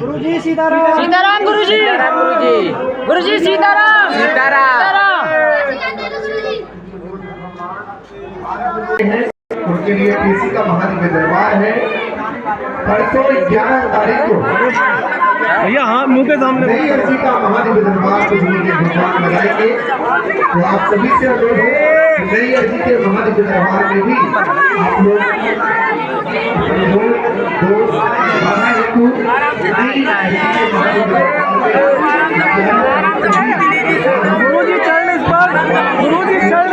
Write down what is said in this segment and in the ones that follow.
गुरुजी सीताराम। सीताराम गुरुजी। गुरुजी सीताराम। उनके लिए किसी का महादिव्य दरबार है। परसों 11 तारीख को भैया हाँ मुंह के सामने नई अर्जी का महादिव्य दरबार को भगवान लगाएंगे। तो आप सभी से अनुरोध है नई अर्जी के महादिव्य दरबार में भी आप लोग गुरुजी चरण स्पर्श। गुरुजी चरण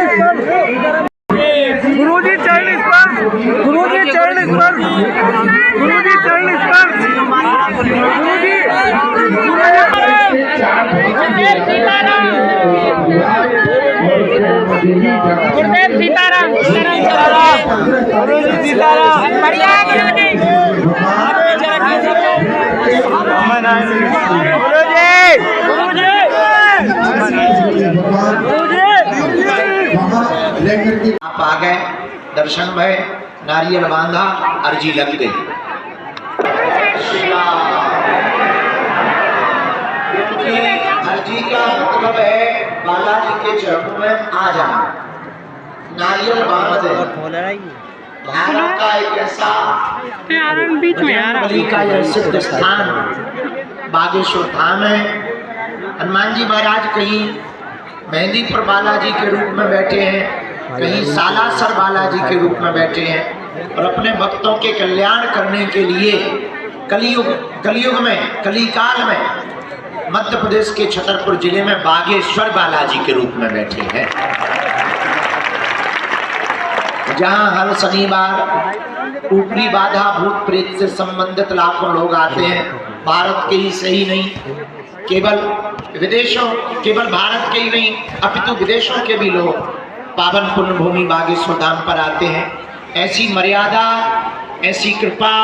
स्पर्श। गुरुजी चरण स्पर्श। गुरुजी चरण स्पर्श। गुरुजी चरण स्पर्श। गुरुजी गुरुदेव सीताराम। गुरुजी सीताराम। बढ़िया गुरुजी। आप आ गए, दर्शन भय, नारियल बांधा, अर्जी लग गई। अर्जी का मतलब है बालाजी के चरणों में आ जाना, नारियल बांध दे। भारत का एक ऐसा बीच में बलि का यह सिद्ध स्थान बागेश्वर धाम है। हनुमान जी महाराज कहीं मेहंदीपुर बालाजी के रूप में बैठे हैं, कहीं सालासर बालाजी के रूप में बैठे हैं और अपने भक्तों के कल्याण करने के लिए कलयुग में कलिकाल में मध्य प्रदेश के छतरपुर जिले में बागेश्वर बालाजी के रूप में बैठे हैं, जहां हर शनिवार ऊपरी बाधा भूत प्रेत से संबंधित लाखों लोग आते हैं। भारत के ही सही नहीं, केवल भारत के ही नहीं अपितु विदेशों के भी लोग पावन पुण्य भूमि बागेश्वर धाम पर आते हैं। ऐसी मर्यादा, ऐसी कृपा,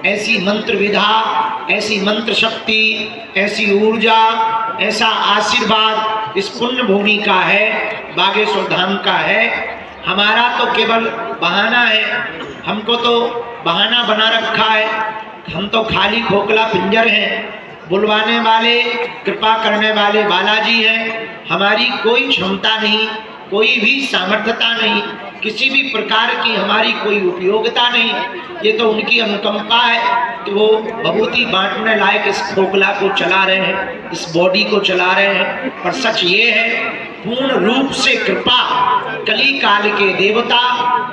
ऐसी मंत्र विधा, ऐसी मंत्र शक्ति, ऐसी ऊर्जा, ऐसा आशीर्वाद इस पुण्य भूमि का है, बागेश्वर धाम का है। हमारा तो केवल बहाना है, हमको तो बहाना बना रखा है। हम तो खाली खोखला पिंजर हैं, बुलवाने वाले कृपा करने वाले बालाजी हैं। हमारी कोई क्षमता नहीं, कोई भी सामर्थ्यता नहीं, किसी भी प्रकार की हमारी कोई उपयोगिता नहीं। ये तो उनकी अनुकंपा है कि वो भभूति बांटने लायक इस खोखला को चला रहे हैं, इस बॉडी को चला रहे हैं। पर सच ये है, पूर्ण रूप से कृपा कली काल के देवता,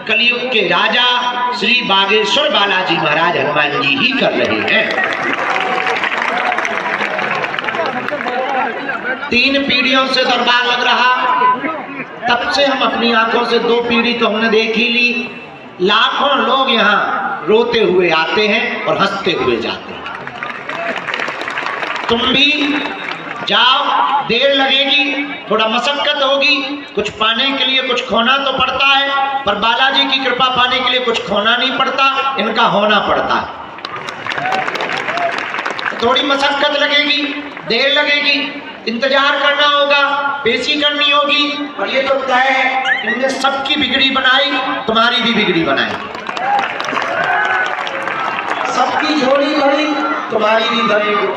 कलयुग के राजा श्री बागेश्वर बालाजी महाराज हनुमान जी ही कर रहे हैं। 3 पीढ़ियों से दरबार लग रहा, तब से हम अपनी आंखों से 2 पीढ़ी तो हमने देख ही ली। लाखों लोग यहाँ रोते हुए आते हैं और हंसते हुए जाते हैं। तुम भी जाओ, देर लगेगी, थोड़ा मशक्कत होगी, कुछ पाने के लिए कुछ खोना तो पड़ता है, पर बालाजी की कृपा पाने के लिए कुछ खोना नहीं पड़ता, इनका होना पड़ता है। थोड़ी मशक्कत लगेगी, देर लगेगी, इंतजार करना होगा, पेशी करनी होगी, और ये तो तय है इनने सबकी बिगड़ी बनाई, तुम्हारी भी बिगड़ी बनाई। सबकी झोली भरी, तुम्हारी भी भरेगी।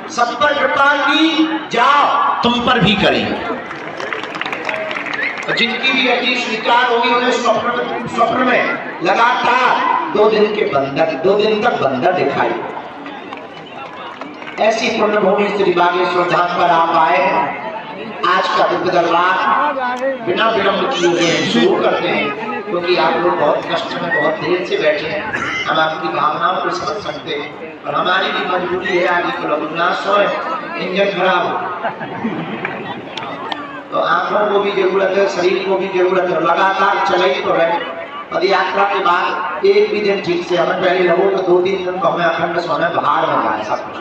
सब पर कृपा की, जाओ तुम पर भी करेंगे। जिनकी भी अर्जी स्वीकार होगी उन्हें स्वप्न में लगातार 2 दिन तक बंदर दिखाई। ऐसी पुण्य भूमि श्री बागेश्वर धाम पर आप आए। आज का दिव्य दरबार बिना विलंब किए हुए शुरू करते हैं, क्योंकि आप लोग बहुत कष्ट में बहुत देर से बैठे हैं। हम आपकी भावनाओं को समझ सकते हैं, और हमारी भी मजबूरी है आगे को लगना सोए, इंजन खराब हो तो आंखों को भी जरूरत है, शरीर को भी जरूरत है, लगातार चले ही तो रहे। पद यात्रा के बाद एक भी दिन ठीक से हमें पहले लगो तो 2-3 दिन को हमें अखंड सोने बाहर में जाए सब कुछ,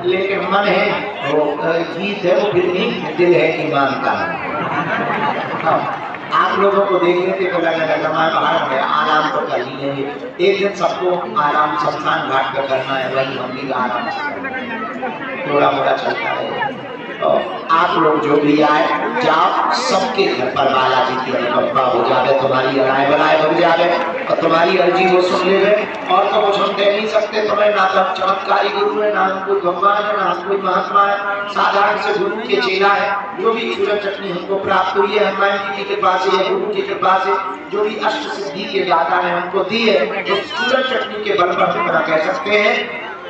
लेकिन मन है वो गीत है, वो फिर नहीं दिल है ईमान का। आप लोगों को देखने के तो लगने लगा मैं बाहर में आराम तो कर ही लेंगे। एक दिन सबको आराम शमशान घाट पर करना है, वही हम भी आराम से थोड़ा मोड़ा चलता है। और आप लोग जो भी आए जाओ, सबके घर पर बालाजी की अनुकंपा हो जाए, तुम्हारी अड़ाई बनाए बन जाए और तुम्हारी अर्जी वो सुन ले। और तो कुछ हम दे नहीं सकते तुम्हें, ना तो चमत्कारी गुरु है, ना कोई भगवान है, ना कोई महात्मा है, साधारण से गुरु के चेला है। जो भी चूरन चटनी हमको प्राप्त हुई है हनुमान जी की कृपा से या गुरु की कृपा से, जो भी अष्ट सिद्धि के दाता ने हमको दी है, तो चूरन चटनी के बल पर हम कह सकते हैं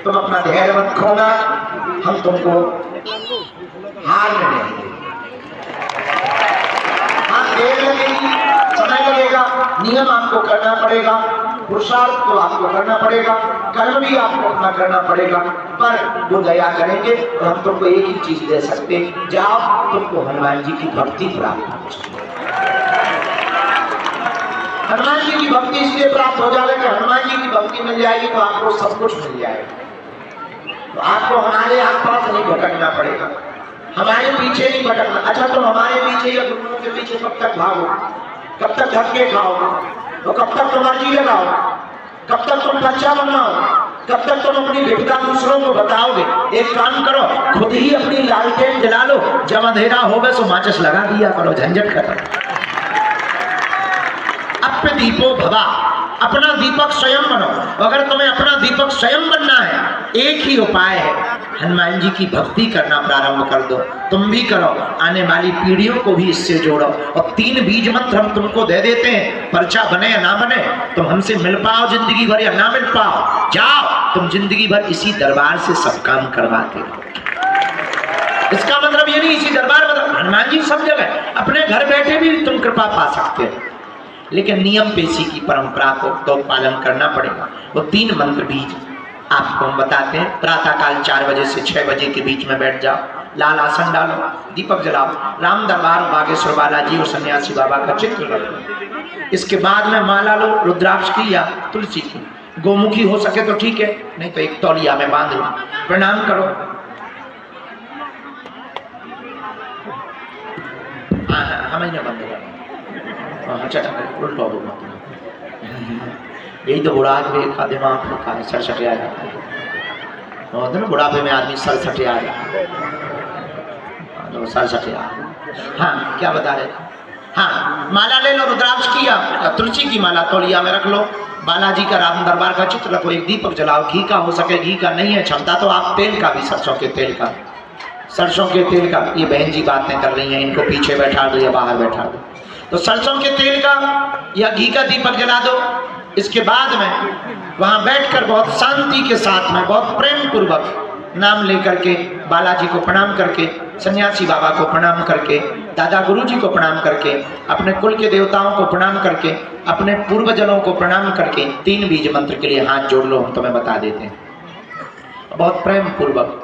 तुम अपना धैर्य मत खोना, हम तुमको हार में नहीं। हाँ, देर लगेगी, समय लगेगा, नियम आपको करना पड़ेगा, पुरुषार्थ तो आपको करना पड़ेगा, कर्म भी आपको अपना करना पड़ेगा, पर वो दया करेंगे तो हम तुमको एक ही चीज दे सकते हैं, जाओ तुमको हनुमान जी की भक्ति प्राप्त हो। हनुमान जी की भक्ति इसलिए प्राप्त हो जाएगी कि हनुमान जी की भक्ति मिल जाएगी तो आपको सब कुछ मिल जाएगा। तो आपको हमारे आसपास नहीं भटकना पड़ेगा, हमारे पीछे नहीं भटकना। अच्छा, तुम हमारे पीछे या गुरुओं के पीछे कब तक भागो, कब तक धक्के खाओ, तो कब तक तुम अर्जी लगाओ, कब तक तुम बच्चा बनाओ, कब तक तुम अपनी विपदा दूसरों को बताओगे। एक काम करो, खुद ही अपनी लालटेन जला लो, जब अंधेरा होगा तो माचिस लगा दिया करो, झंझट खत्म। अप्य दीपो भवा, अपना दीपक स्वयं बनो। अगर तुम्हें अपना दीपक स्वयं बनना है, एक ही उपाय है, हनुमान जी की भक्ति करना प्रारंभ कर दो। तुम भी करो, आने वाली पीढ़ियों को भी इससे जोड़ो। और 3 बीज मंत्र हम तुमको दे देते हैं, पर्चा बने या ना बने, तुम हमसे मिल पाओ जिंदगी भर या ना मिल पाओ, जाओ तुम जिंदगी भर इसी दरबार से सब काम करवाते हो। इसका मतलब ये नहीं इसी दरबार मतलब हनुमान जी सब जगह, अपने घर बैठे भी तुम कृपा पा सकते हो, लेकिन नियम पेशी की परंपरा को तो पालन करना पड़ेगा। वो 3 मंत्र बीज आपको हम बताते हैं। प्रातः काल 4 बजे से 6 बजे के बीच में बैठ जाओ, लाल आसन डालो, दीपक जलाओ, राम दरबार बागेश्वर बालाजी और सन्यासी बाबा का चित्र रखो। इसके बाद में माला लो, रुद्राक्ष की या तुलसी की, गोमुखी हो सके तो ठीक है, नहीं तो एक तौलिया में बांध लो, प्रणाम करो। हमें न बंद करो, उल्टा हो यही तो बुढ़ापे का दिमाग होता है, सर सटे आ जाता है ना, बुढ़ापे में आदमी सर सटे आ जाता है, सर सटे आ। हाँ, क्या बता रहे? हाँ, माला ले लो, रुद्राक्ष की या तुलसी की माला तौलिया में रख लो, बालाजी का राम दरबार का चित्र रखो, एक दीपक जलाओ, घी का हो सके, घी का नहीं है क्षमता तो आप तेल का भी, सरसों के तेल का, सरसों के तेल का। ये बहन जी बातें कर रही हैं, इनको पीछे बैठा दो या बाहर बैठा दो, तो सरसों के तेल का या घी का दीपक जला दो। इसके बाद में वहां बैठकर बहुत शांति के साथ में, बहुत प्रेम पूर्वक नाम लेकर के, बालाजी को प्रणाम करके, सन्यासी बाबा को प्रणाम करके, दादा गुरुजी को प्रणाम करके, अपने कुल के देवताओं को प्रणाम करके, अपने पूर्वजनों को प्रणाम करके 3 बीज मंत्र के लिए हाथ जोड़ लो, हम तुम्हें बता देते हैं बहुत प्रेम पूर्वक।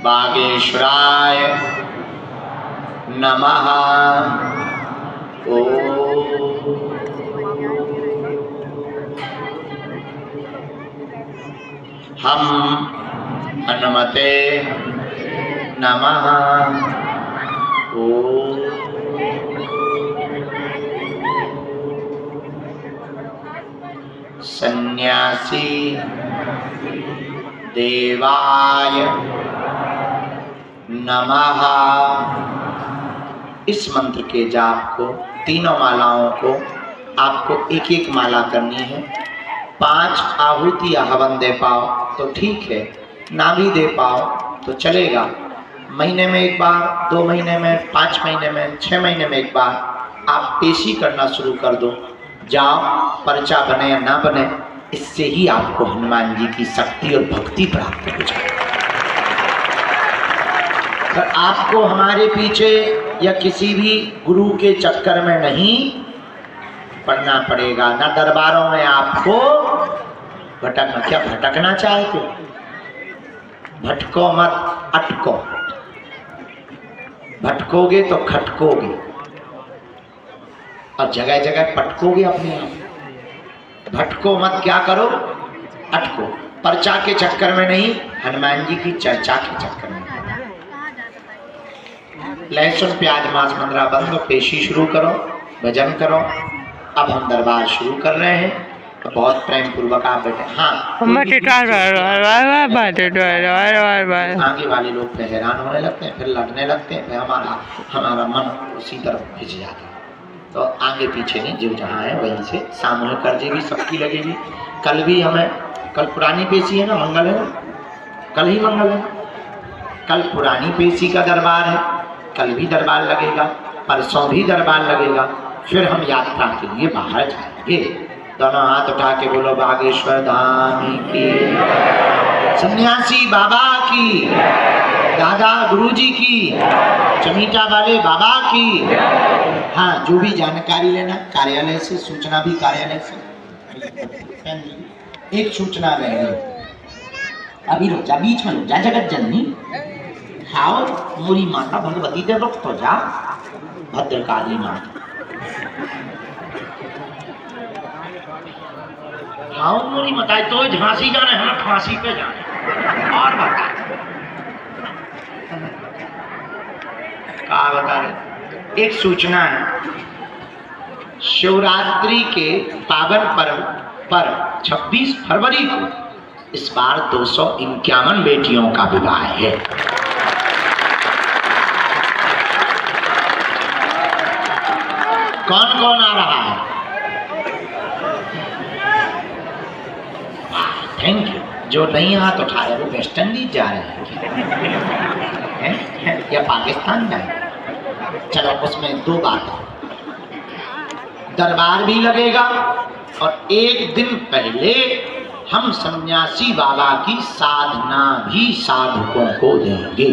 बागेश्वराय नमः। हम हनुमते नमः। सन्यासी देवाय नमः। इस मंत्र के जाप को, तीनों मालाओं को आपको एक एक माला करनी है। 5 आहुति या हवन दे पाओ तो ठीक है, ना भी दे पाओ तो चलेगा। महीने में एक बार, 2 महीने में, 5 महीने में, 6 महीने में एक बार आप पेशी करना शुरू कर दो। जाओ, पर्चा बने या ना बने, इससे ही आपको हनुमान जी की शक्ति और भक्ति प्राप्त हो जाए। पर आपको हमारे पीछे या किसी भी गुरु के चक्कर में नहीं पड़ना पड़ेगा, ना दरबारों में आपको भटकना। क्या भटकना चाहते हो? भटको मत, अटको। भटकोगे तो खटकोगे और जगह जगह पटकोगे अपने आप। भटको मत, क्या करो? अटको। पर्चा के चक्कर में नहीं, हनुमान जी की चर्चा के चक्कर में। लहसुन प्याज मांस मंद्रा बंद, पेशी शुरू करो, भजन करो, अब हम दरबार शुरू कर रहे हैं। बहुत प्रेम पूर्वक आप बैठे। हाँ, आगे वाले लोग फिर हैरान होने लगते हैं, फिर लड़ने लगते हैं, फिर हमारा मन उसी तरफ खिंच जाता है। तो आगे पीछे नहीं, जो जहाँ है वहीं से सामूहिक अर्जी भी सबकी लगेगी। कल भी हमें, कल पुरानी पेशी है ना, मंगल है ना, कल ही मंगल है, कल पुरानी पेशी का दरबार है, कल भी दरबार लगेगा, परसों भी दरबार लगेगा। फिर हम यात्रा के लिए बाहर जाएंगे। दोनों हाथ उठा के बोलो बागेश्वर धाम की, सन्यासी बाबा की, दादा गुरुजी की, चमीटा वाले बाबा की। हाँ, जो भी जानकारी लेना कार्यालय से, सूचना भी कार्यालय से। एक सूचना रह गई, अभी रुक जा, बीच में रुक जा, जगत जननी हाओ मोरी माता भगवती दे रुक तो जा, भद्रकाली माता हाओ मोरी माता। तो झांसी जाने है ना, फांसी पे जाने। और बता क्या बता रहे? एक सूचना है, शिवरात्रि के पावन पर्व पर 26 फरवरी को इस बार 251 बेटियों का विवाह है। कौन कौन आ रहा है? Thank you. जो नहीं हाथ उठा रहे वो वेस्ट इंडीज जा रहे हैं या पाकिस्तान जाए। चलो, उसमें दो बात है, दरबार भी लगेगा और एक दिन पहले हम सन्यासी बाबा की साधना भी साधकों को देंगे।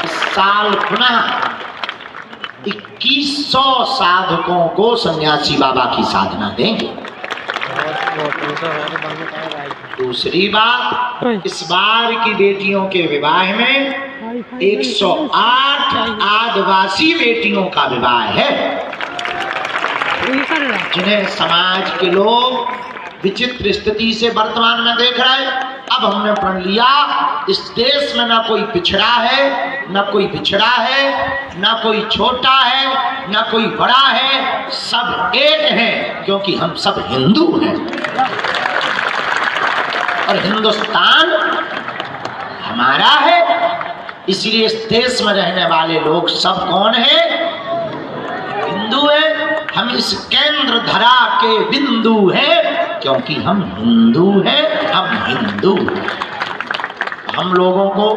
इस साल पुनः 2100 साधकों को सन्यासी बाबा की साधना देंगे। दूसरी बात, इस बार की बेटियों के विवाह में 108 आदिवासी बेटियों का विवाह है, जिन्हें समाज के लोग विचित्र स्थिति से वर्तमान में देख रहे हैं। अब हमने प्रण लिया, इस देश में ना कोई पिछड़ा है, ना कोई बिछड़ा है, ना कोई छोटा है, ना कोई बड़ा है, सब एक हैं, क्योंकि हम सब हिंदू हैं और हिंदुस्तान हमारा है। इसलिए इस देश में रहने वाले लोग सब कौन हैं? हिंदू हैं। हम इस केंद्र धरा के बिंदु हैं, क्योंकि हम हिंदू हैं, हम हिंदू हैं। हम लोगों को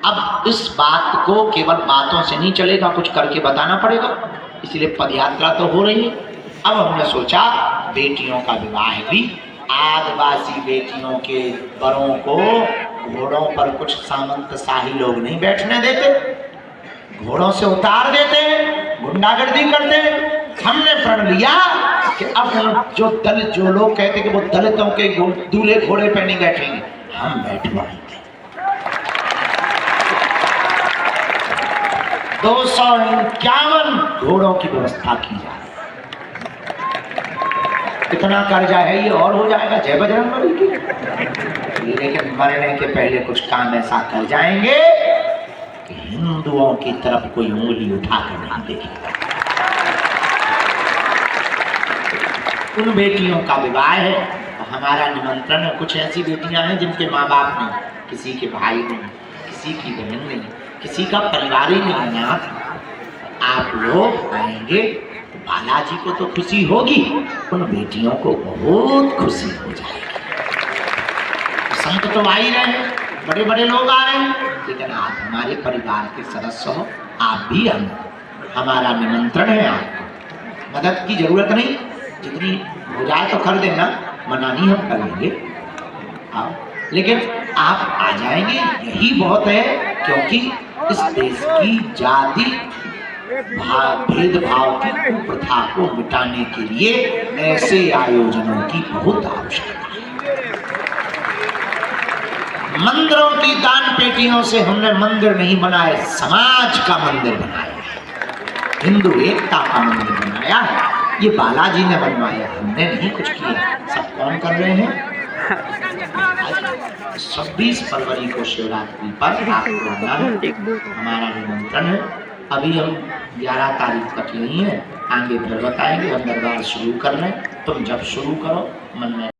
अब इस बात को केवल बातों से नहीं चलेगा, कुछ करके बताना पड़ेगा। इसलिए पदयात्रा तो हो रही है। अब हमने सोचा बेटियों का विवाह भी, आदिवासी बेटियों के वरों को घोड़ों पर कुछ सामंत शाही लोग नहीं बैठने देते, घोड़ों से उतार देते, गुंडागर्दी करते। हमने प्रण लिया कि अब जो लोग कहते कि वो दलितों के दूल्हे घोड़े पे नहीं बैठेंगे, हम बैठवाएंगे। 251 घोड़ों की व्यवस्था की जाए। कितना कर्जा है ये और हो जाएगा, जय बजरंगबली की। लेकिन मरने के पहले कुछ काम ऐसा कर जाएंगे कि हिंदुओं की तरफ कोई उंगली उठाकर ना देखेगा। उन बेटियों का विवाह है और हमारा निमंत्रण है। कुछ ऐसी बेटियां हैं जिनके माँ बाप नहीं, किसी के भाई नहीं, किसी की बहन नहीं, किसी का परिवार ही नहीं है। आप लोग आएंगे तो बालाजी को तो खुशी होगी, उन बेटियों को बहुत खुशी हो जाएगी। संत तो आ ही रहे हैं, बड़े बड़े लोग आ रहे हैं, लेकिन आप हमारे परिवार के सदस्य हो, आप भी हमारा निमंत्रण है। आपको मदद की जरूरत नहीं, जितनी हो जाए तो कर देना, मना नहीं हम करेंगे। लेकिन आप आ जाएंगे यही बहुत है, क्योंकि इस देश की जाति भेदभाव की कुप्रथा को मिटाने के लिए ऐसे आयोजनों की बहुत आवश्यकता है। मंदिरों की दान पेटियों से हमने मंदिर नहीं बनाए, समाज का मंदिर बनाया है, हिंदू एकता का मंदिर बनाया है। ये बालाजी ने बनवाया, हमने नहीं कुछ किया। सब कौन कर रहे हैं? 26 फरवरी को शिवरात्रि पर आपको आना है, हमारा निमंत्रण है। अभी हम 11 तारीख तक नहीं है, आगे फिर बताएंगे। हम दरबार शुरू कर लें, तुम जब शुरू करो मन में